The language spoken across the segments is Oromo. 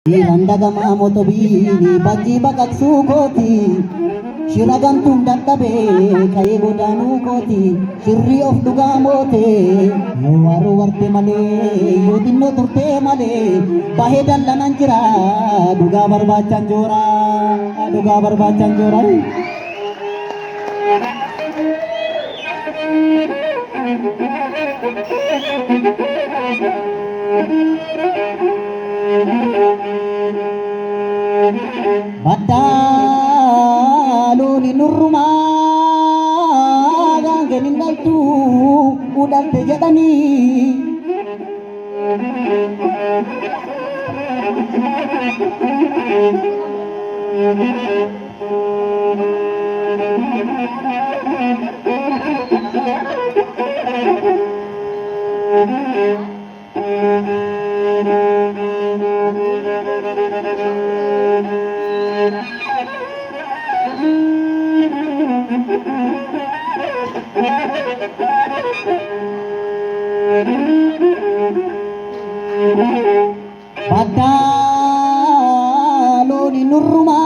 Irandagama motobini baji bakak sukoti Shiragantum daddabe kaye godanu koti Shirri of dugamote Yo waru warte male yo dinno turte male Bahe dallanan jira duga barbachan jora Badalu ni nurma gangenin galtu udal tejadani Badalu ni nurma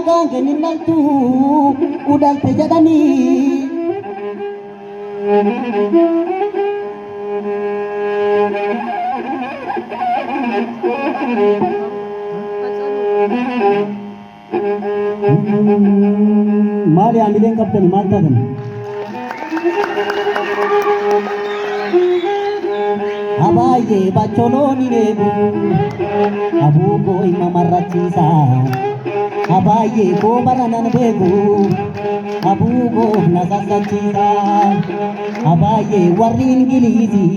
gangenin galtu udal tejadani Mali ambilin kapten maltadan Abaye bacholoni nebu Abu ko imamarachisa Abaye ko baranan begu Abu ko nasasachisa Abaye warin gilizi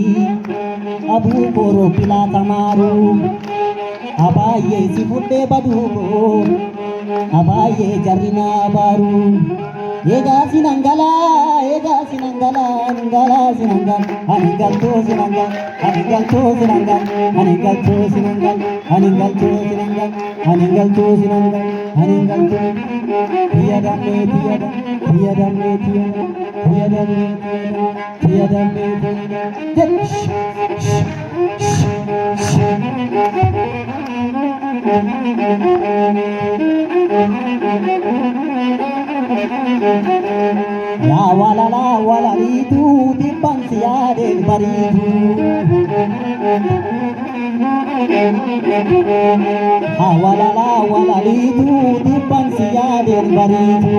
Abu ko ropila tamaru Abaye si futte badugo Abaye jarina baru Ega sinangala nangala sinangal Aningal to sinangal Aningal to sinangal Aningal to sinangal Aningal to sinangal Aningal to sinangal Aningal to Tiada me tiada Tiada me tiada Tiada me tiada Tiada me La wala itu timpang siadeng baridu wala itu timpang siadeng baridu